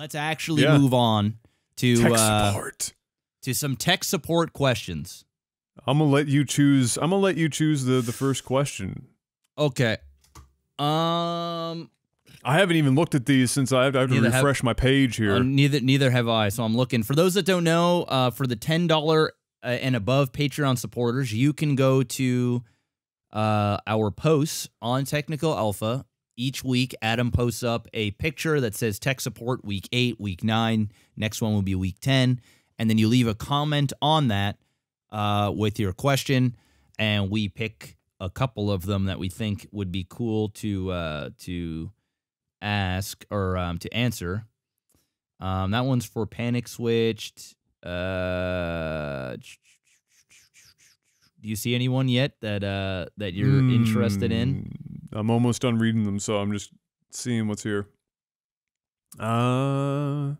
let's actually move on to tech support. To some tech support questions. I'm gonna let you choose. I'm gonna let you choose the first question. Okay. I haven't even looked at these since I have to refresh my page here. Neither have I. So I'm looking. For those that don't know, for the $10 and above Patreon supporters, you can go to our posts on Technical Alpha. Each week, Adam posts up a picture that says tech support week 8, week 9. Next one will be week 10. And then you leave a comment on that with your question, and we pick a couple of them that we think would be cool to ask or to answer. That one's for PanicSwitched. Do you see anyone yet that you're interested in? I'm almost done reading them, so I'm just seeing what's here. Like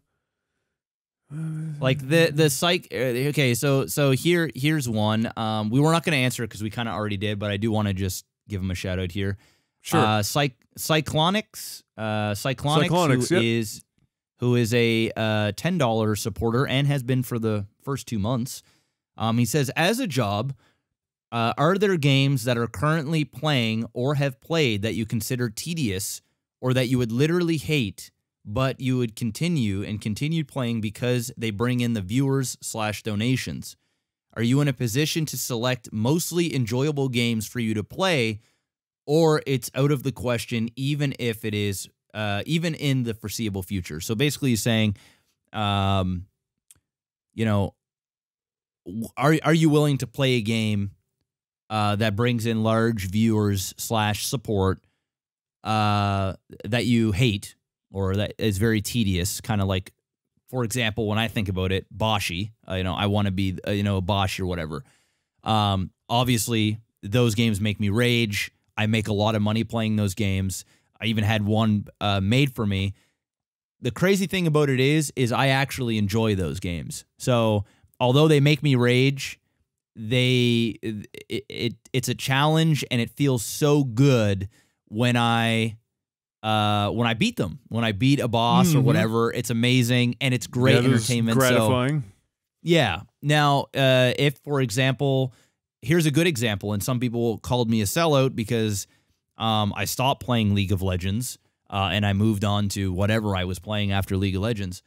the psych. Okay, so here's one. We were not going to answer it because we kind of already did, but I do want to just give them a shout out here. Sure. Cyclonics, who is a $10 supporter and has been for the first 2 months. He says, as a job, are there games that are currently playing or have played that you consider tedious or that you would literally hate, but you would continue playing because they bring in the viewers/donations? Are you in a position to select mostly enjoyable games for you to play, or it's out of the question even if it is even in the foreseeable future? So basically he's saying, you know, are you willing to play a game that brings in large viewers/support that you hate or that is very tedious, kind of like, for example, when I think about it, Boshy, you know, I want to be, you know, a Bosch or whatever. Obviously, those games make me rage. I make a lot of money playing those games. I even had one made for me. The crazy thing about it is I actually enjoy those games. So although they make me rage, it's a challenge, and it feels so good when I beat them, when I beat a boss or whatever. It's amazing, and it's great entertainment. Gratifying. So, yeah. Now, if, for example, here's a good example, and some people called me a sellout because I stopped playing League of Legends and I moved on to whatever I was playing after League of Legends.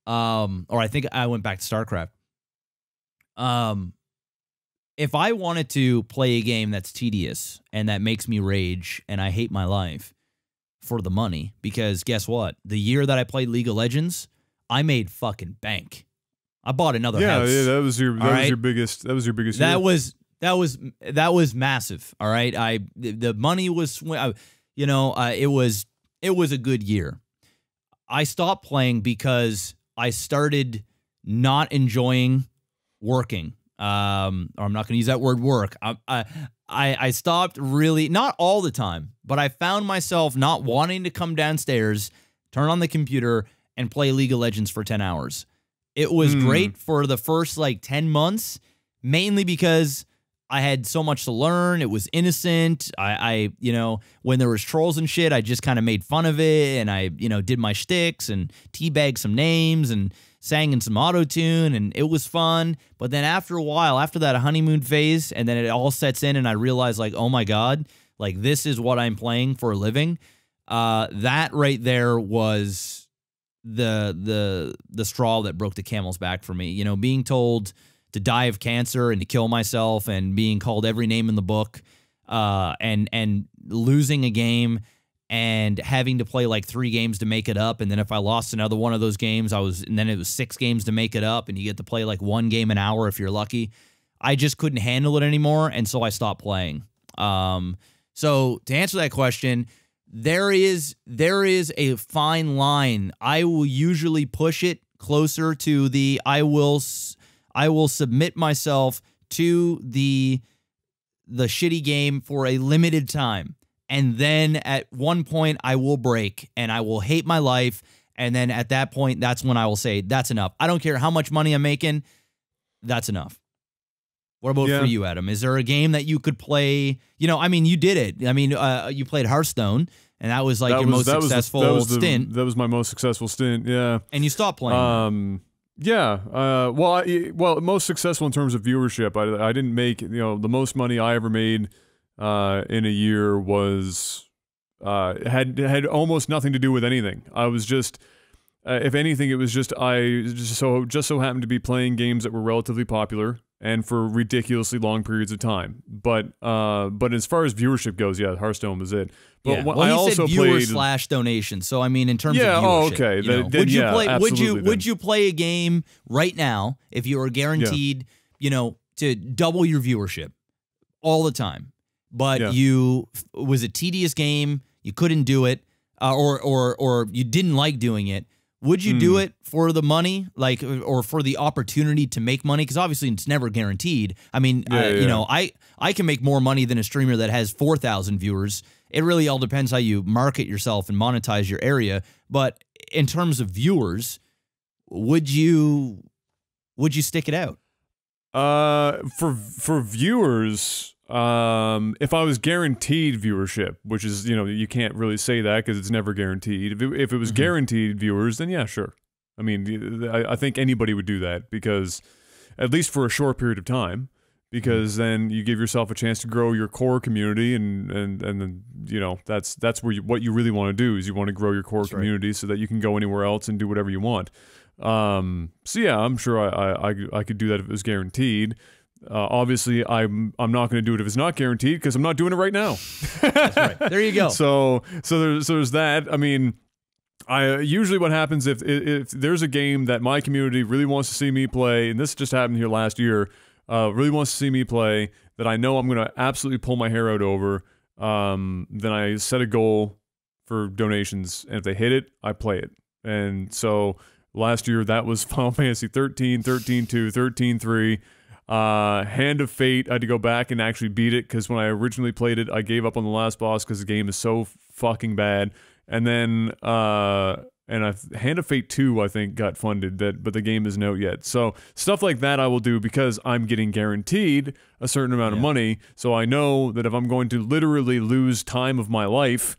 Or I think I went back to StarCraft. If I wanted to play a game that's tedious and that makes me rage and I hate my life for the money, because guess what? The year that I played League of Legends, I made fucking bank. I bought another house. Yeah, that was your biggest year. That was massive. All right. The money was, you know, it was a good year. I stopped playing because I started not enjoying working. Or I'm not going to use that word work. I stopped really, not all the time, but I found myself not wanting to come downstairs, turn on the computer, and play League of Legends for 10 hours. It was great for the first like 10 months, mainly because I had so much to learn. It was innocent. I you know, when there was trolls and shit, I just kind of made fun of it, and I, you know, did my shticks and teabagged some names and sang in some auto-tune, and it was fun. But then after a while, after that honeymoon phase, and then it all sets in, and I realized, like, oh my God, like, this is what I'm playing for a living. That right there was the straw that broke the camel's back for me. You know, being told to die of cancer and to kill myself, and being called every name in the book, and losing a game and having to play like 3 games to make it up. And then if I lost another one of those games, and then it was 6 games to make it up, and you get to play like 1 game an hour if you're lucky. I just couldn't handle it anymore, and so I stopped playing. So to answer that question, there is a fine line. I will usually push it closer to the I will submit myself to the shitty game for a limited time. And then at one point I will break and I will hate my life. And then at that point, that's when I will say, that's enough. I don't care how much money I'm making. That's enough. What about for you, Adam? Is there a game that you could play? You know, I mean, you did it. I mean, you played Hearthstone, and that was like your most successful stint. That was my most successful stint, yeah. And you stopped playing. Yeah. Well, most successful in terms of viewership. I didn't make, you know, the most money I ever made in a year was had almost nothing to do with anything. I was just, if anything, it was just just so happened to be playing games that were relatively popular and for ridiculously long periods of time. But as far as viewership goes, yeah, Hearthstone was it. But yeah. Well, I he also said viewer / donation. So I mean, in terms of viewership, okay. You know, would you play? Would you play a game right now if you were guaranteed, you know, to double your viewership all the time? But was a tedious game. You couldn't do it, or you didn't like doing it. Would you do it for the money, like, or for the opportunity to make money? Because obviously it's never guaranteed. I mean, you know, I can make more money than a streamer that has 4,000 viewers. It really all depends how you market yourself and monetize your area. But in terms of viewers, would you stick it out? For viewers, if I was guaranteed viewership, which is, you know, you can't really say that because it's never guaranteed. If it was guaranteed viewers, then yeah, sure. I mean, I think anybody would do that because, at least for a short period of time, because then you give yourself a chance to grow your core community, and then, you know, that's where what you really want to do is you want to grow your core community so that you can go anywhere else and do whatever you want. So yeah, I'm sure I could do that if it was guaranteed. Obviously, I'm not going to do it if it's not guaranteed because I'm not doing it right now. That's right. There you go. So there's that. I mean, usually what happens if there's a game that my community really wants to see me play, and this just happened here last year, really wants to see me play, that I know I'm going to absolutely pull my hair out over, then I set a goal for donations, and if they hit it, I play it. And so last year that was Final Fantasy 13, 13-2, 13-3. Hand of Fate, I had to go back and actually beat it because when I originally played it, I gave up on the last boss because the game is so fucking bad. And then, Hand of Fate 2, I think, got funded, but the game isn't out yet. So stuff like that I will do because I'm getting guaranteed a certain amount of money. So I know that if I'm going to literally lose time of my life,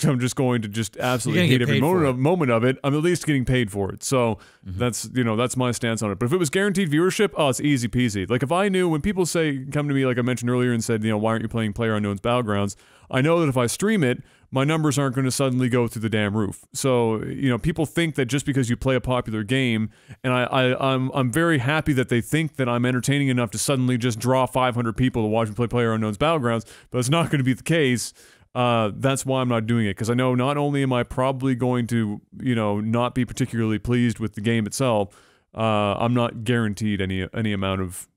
I'm just going to absolutely hate every moment of it. I'm at least getting paid for it. So that's, you know, that's my stance on it. But if it was guaranteed viewership, oh, it's easy peasy. Like if I knew, when people come to me, like I mentioned earlier, and said, you know, why aren't you playing PlayerUnknown's Battlegrounds? I know that if I stream it, my numbers aren't going to suddenly go through the damn roof. So, you know, people think that just because you play a popular game, and I'm very happy that they think that I'm entertaining enough to suddenly just draw 500 people to watch me play PlayerUnknown's Battlegrounds, but it's not going to be the case. That's why I'm not doing it, because I know not only am I probably going to, you know, not be particularly pleased with the game itself, I'm not guaranteed any amount of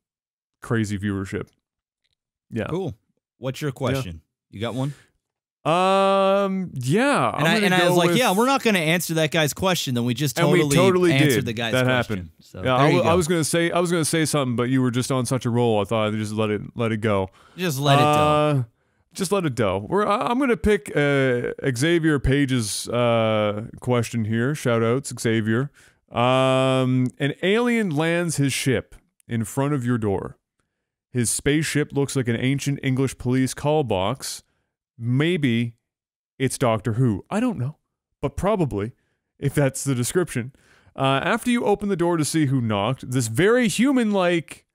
crazy viewership. Yeah. Cool. What's your question? You got one? Yeah. And I was like, yeah, we're not going to answer that guy's question. Then we just totally answered the guy's question. That happened. So, yeah, I was going to say something, but you were just on such a roll. I thought I'd just let it go. Just let it go. Just let it go. I'm going to pick Xavier Page's question here. Shout outs, Xavier. An alien lands his ship in front of your door. His spaceship looks like an ancient English police call box. Maybe it's Doctor Who. I don't know, but probably, if that's the description. After you open the door to see who knocked, this very human-like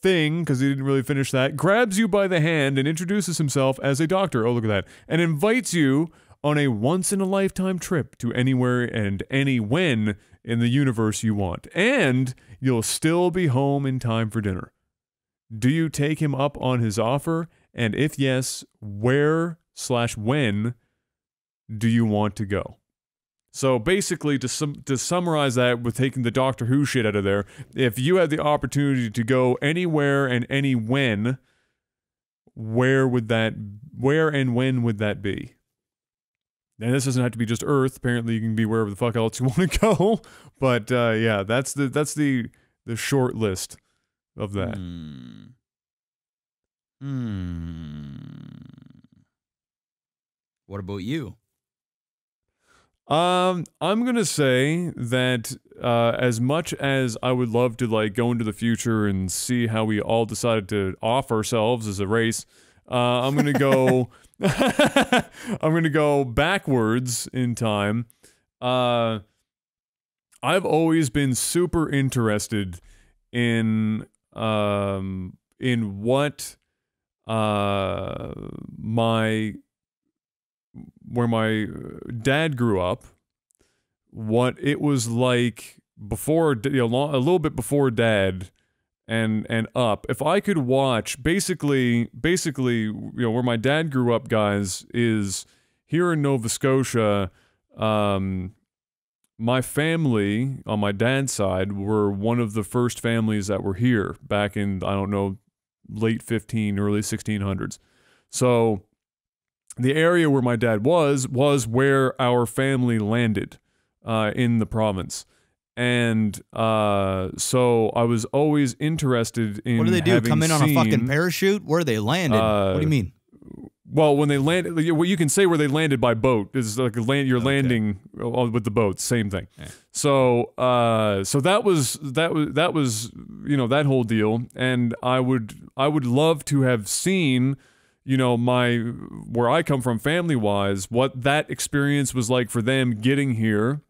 thing, because he didn't really finish that, grabs you by the hand and introduces himself as a doctor. Oh, look at that. And invites you on a once-in-a-lifetime trip to anywhere and any when in the universe you want. And you'll still be home in time for dinner. Do you take him up on his offer? And if yes, where/when do you want to go? So basically, to summarize that with taking the Doctor Who shit out of there, if you had the opportunity to go anywhere and any when, where and when would that be? And this doesn't have to be just Earth. Apparently, you can be wherever the fuck else you want to go. But yeah, that's the short list of that. What about you? I'm gonna say that as much as I would love to like go into the future and see how we all decided to off ourselves as a race, I'm gonna go. I'm gonna go backwards in time. I've always been super interested in what where my dad grew up, what it was like before, you know, a little bit before dad and up. If I could watch, basically, you know, where my dad grew up, guys, is here in Nova Scotia. My family on my dad's side were one of the first families that were here back in, I don't know, late 15, early 1600s. So the area where my dad was where our family landed in the province. And so I was always interested in. What do they do? Come in on a fucking seen, parachute? Where they landed? What do you mean? Well, when they landed, well, you can say where they landed by boat. It's like you're landing with the boat. Same thing. Okay. So, so that was you know, that whole deal. And I would love to have seen, you know, where I come from family wise, what that experience was like for them getting here.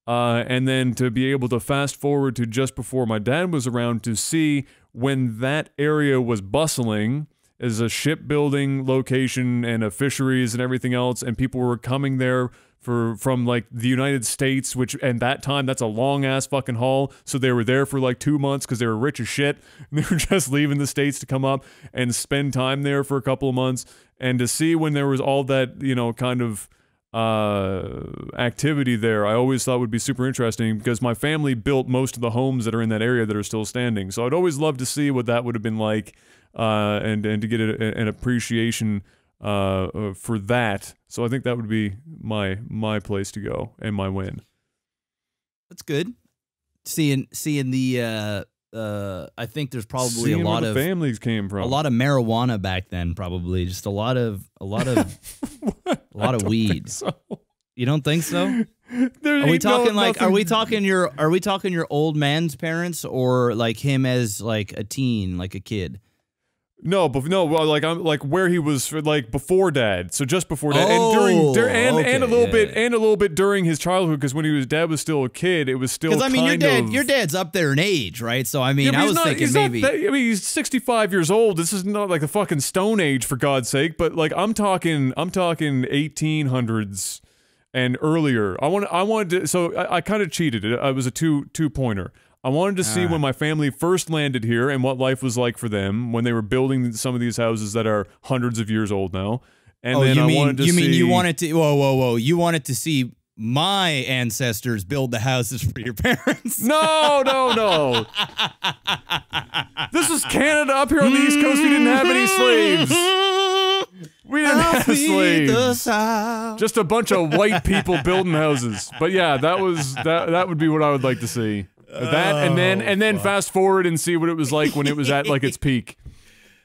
And then to be able to fast forward to just before my dad was around to see when that area was bustling as a shipbuilding location and a fisheries and everything else, and people were coming there from like the United States, which and that time that's a long ass fucking haul. So they were there for like 2 months because they were rich as shit. And they were just leaving the States to come up and spend time there for a couple of months, and to see when there was all that, you know, kind of activity there, I always thought would be super interesting because my family built most of the homes that are in that area that are still standing. So I'd always love to see what that would have been like, and to get an appreciation for that. So I think that would be my place to go and my win. That's good. Seeing the I think there's probably seeing a lot where of the families came from. A lot of marijuana back then, probably just a lot of weed. So. You don't think so? Are we talking like are we talking your old man's parents, or like him as like a teen, like a kid? No, but no, well, like I'm like where he was like before dad, so just before dad, and and a little bit during his childhood, because when dad was still a kid, it was still because I mean your dad's up there in age, right? So I mean, I was thinking maybe I mean he's 65 years old. This is not like the fucking Stone Age, for God's sake, but like I'm talking 1800s and earlier. I wanted to, so I kind of cheated. It was a two-pointer. I wanted to see when my family first landed here and what life was like for them when they were building some of these houses that are hundreds of years old now. And then you wanted to whoa, you wanted to see my ancestors build the houses for your parents? No. This is Canada. Up here on the East Coast, we didn't have any slaves. We didn't have slaves. Just a bunch of white people building houses. But yeah, that would be what I would like to see. That and then fast forward and see what it was like when it was at like its peak.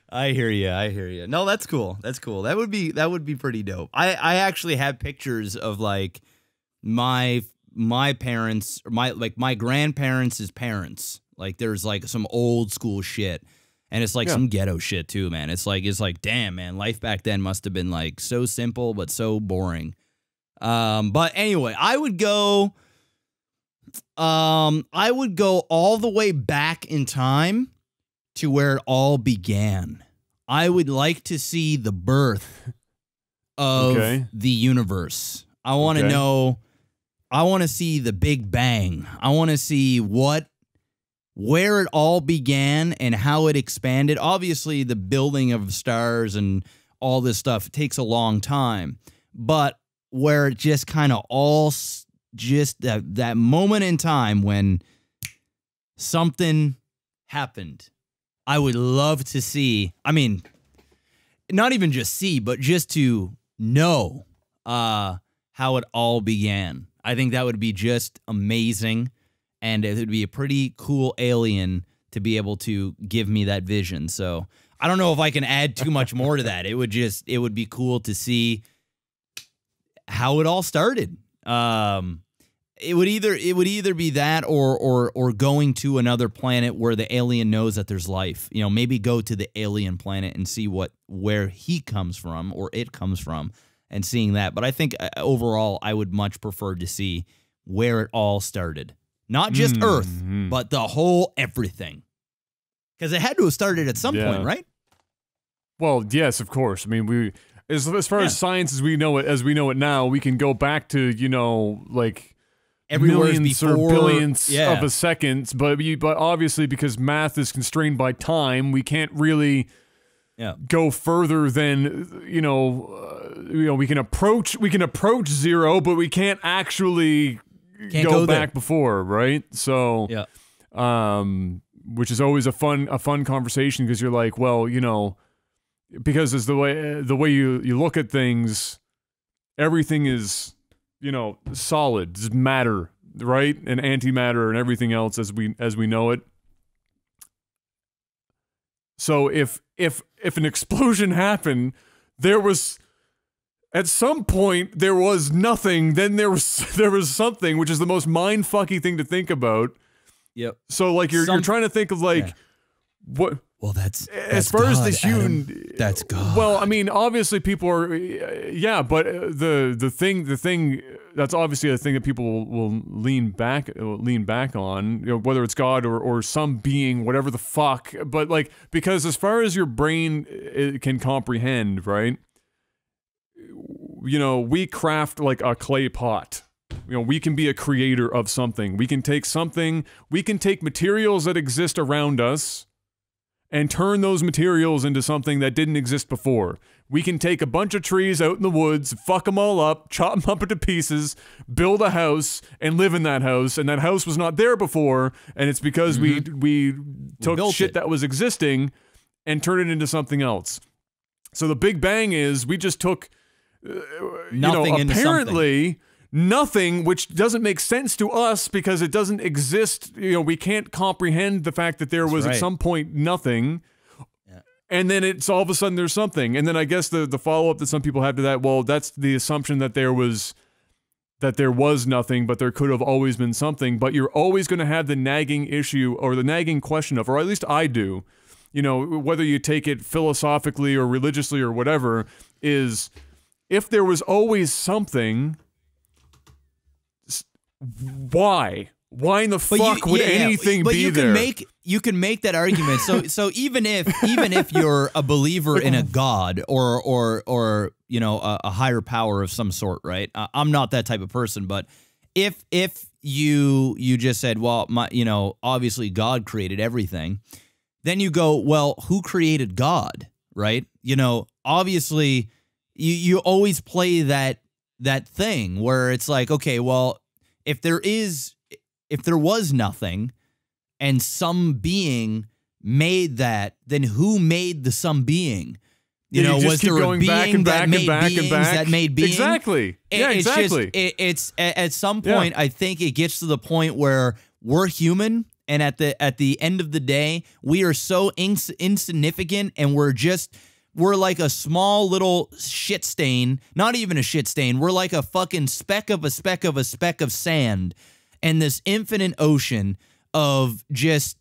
I hear you. No, that's cool. That would be pretty dope. I actually have pictures of like my parents, or my grandparents' parents. Like there's like some old school shit. And it's like some ghetto shit too, man. It's like damn, man, life back then must have been like so simple but so boring. But anyway, I would go all the way back in time to where it all began. I would like to see the birth of the universe. I want to know. I want to see the Big Bang. I want to see where it all began and how it expanded. Obviously, the building of stars and all this stuff takes a long time, but where it just kind of all just that moment in time when something happened. I would love to see, I mean, not even just see, but just to know how it all began. I think that would be just amazing, and it would be a pretty cool alien to be able to give me that vision. So I don't know if I can add too much more to that. It would be cool to see how it all started. It would either be that or going to another planet where the alien knows that there's life. You know, maybe go to the alien planet and see where he comes from or it comes from and seeing that. But I think overall I would much prefer to see where it all started. Not just Earth, but the whole everything. Because it had to have started at some point, right? Well, yes, of course. I mean, as far as science as we know it now, we can go back to, you know, like everywhere's millions before, or billions of a second, but obviously because math is constrained by time, we can't really go further than you know we can approach zero, but we can't actually go back before, right? So which is always a fun conversation because you're like, well, you know, because as the way you look at things, everything is, you know, solid, it's matter, right? And antimatter and everything else as we know it. So if an explosion happened, there was at some point there was nothing, then there was something, which is the most mind-fucky thing to think about. Yep. So like you're trying to think of like what. Well, that's as far God, as the human. Adam, that's God. Well, I mean, obviously people are, but the thing that's obviously a thing that people will lean back on, you know, whether it's God or some being, whatever the fuck. But like, because as far as your brain can comprehend, right? You know, we craft like a clay pot. You know, we can be a creator of something. We can take materials that exist around us and turn those materials into something that didn't exist before. We can take a bunch of trees out in the woods, fuck them all up, chop them up into pieces, build a house, and live in that house. And that house was not there before, and it's because we took shit that was existing and turned it into something else. So the Big Bang is we just took, nothing into apparently nothing, which doesn't make sense to us because it doesn't exist. You know, we can't comprehend the fact that there was at some point nothing, and then it's all of a sudden there's something. And then I guess the follow-up that some people have to that, well, that's the assumption that there was nothing, but there could have always been something. But you're always going to have the nagging issue or the nagging question of, or at least I do, you know, whether you take it philosophically or religiously or whatever, is if there was always something, why in the fuck would anything be there? You can make that argument. So even if you're a believer in a god or you know a higher power of some sort, right? I'm not that type of person, but if you just said, well, you know, obviously God created everything, then you go, well, who created God, right? You know, obviously you always play that thing where it's like, okay, well, if there was nothing and some being made that, then who made the some being? You know, was there a being that made beings that made beings? Exactly. Exactly. It's at some point, I think it gets to the point where we're human, and at the end of the day, we are so insignificant, and we're like a small little shit stain, not even a shit stain. We're like a fucking speck of a speck of a speck of sand and this infinite ocean of just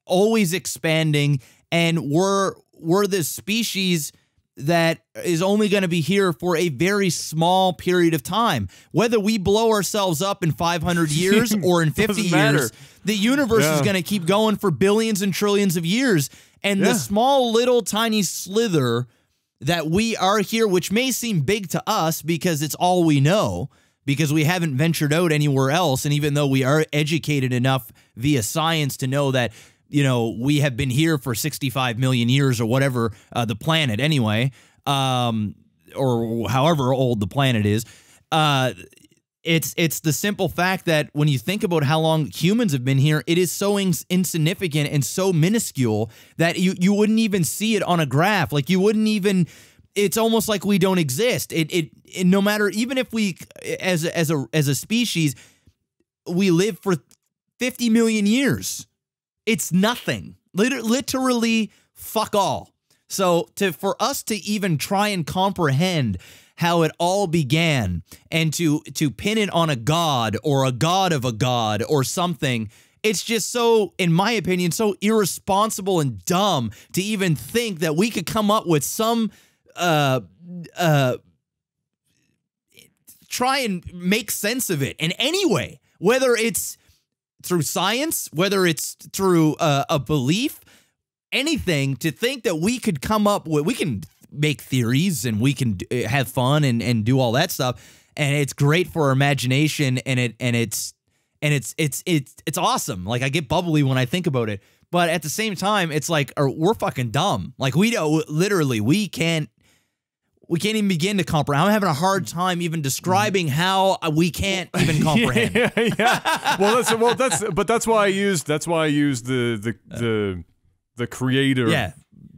always expanding. And we're this species that is only going to be here for a very small period of time. Whether we blow ourselves up in 500 years or in 50 years, the universe is going to keep going for billions and trillions of years. And the small little tiny slither that we are here, which may seem big to us because it's all we know, because we haven't ventured out anywhere else. And even though we are educated enough via science to know that, you know, we have been here for 65 million years or whatever, the planet anyway, or however old the planet is, it's the simple fact that when you think about how long humans have been here, it is so insignificant and so minuscule that you wouldn't even see it on a graph. Like you wouldn't even. It's almost like we don't exist. It no matter, even if we as a species we live for 50 million years, it's nothing. Literally fuck all. So for us to even try and comprehend how it all began and to pin it on a god or a god of a god or something. It's just so, in my opinion, so irresponsible and dumb to even think that we could come up with some try and make sense of it in any way, whether it's through science, whether it's through a belief, anything, to think that we could come up with, we can make theories and we can have fun and do all that stuff, and it's great for our imagination, and it's awesome. Like, I get bubbly when I think about it, but at the same time, it's like, we're fucking dumb. Like, we don't, literally, we can't even begin to comprehend. I'm having a hard time even describing how we can't even comprehend. Yeah. That's why I used the creator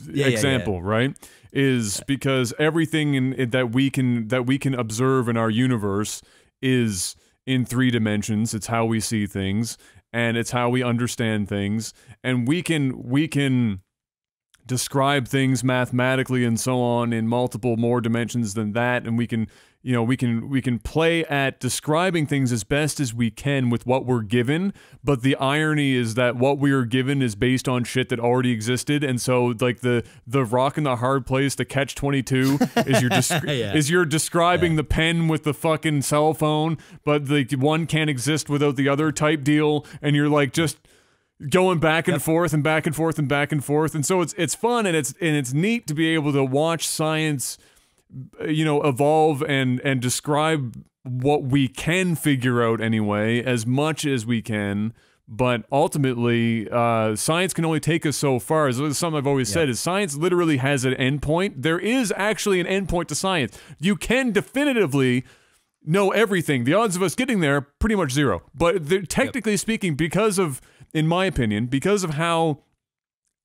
example, right? Is because everything that we can observe in our universe is in 3 dimensions. It's how we see things, and it's how we understand things, and we can describe things mathematically and so on in multiple more dimensions than that, and we can play at describing things as best as we can with what we're given. But the irony is that what we are given is based on shit that already existed, and so like the rock and the hard place, the catch-22 is you're describing the pen with the fucking cell phone, but like one can't exist without the other type deal, and you're like just going back and forth and back and forth and back and forth. And so it's fun, and it's neat to be able to watch science, evolve and describe what we can figure out anyway, as much as we can. But ultimately, science can only take us so far. As something I've always said, is science literally has an endpoint. There is actually an endpoint to science. You can definitively know everything. The odds of us getting there, pretty much zero. But technically speaking, in my opinion, because of how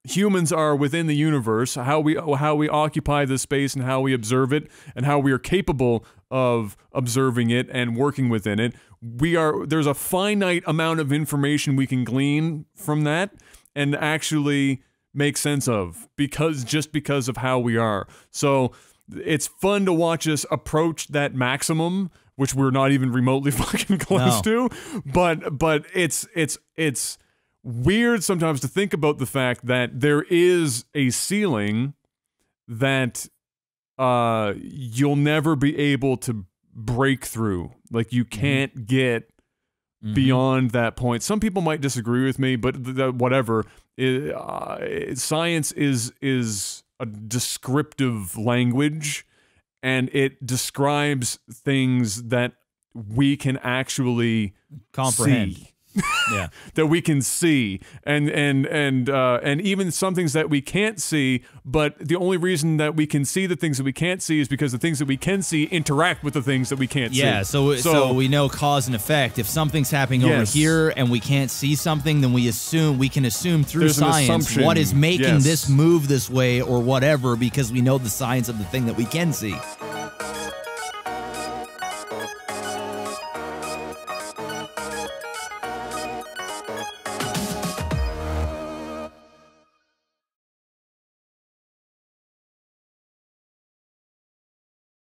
humans are within the universe, how we occupy this space and how we observe it and how we are capable of observing it and working within it, there's a finite amount of information we can glean from that and actually make sense of, because of how we are. So it's fun to watch us approach that maximum, which we're not even remotely fucking close to, but it's weird sometimes to think about the fact that there is a ceiling that you'll never be able to break through. Like, you can't get beyond that point. Some people might disagree with me, but whatever. Science is a descriptive language, and it describes things that we can actually comprehend. See. That we can see, and even some things that we can't see, but the only reason that we can see the things that we can't see is because the things that we can see interact with the things that we can't see. So we know cause and effect. If something's happening over here and we can't see something, then we can assume through science what is making this move this way or whatever, because we know the science of the thing that we can see.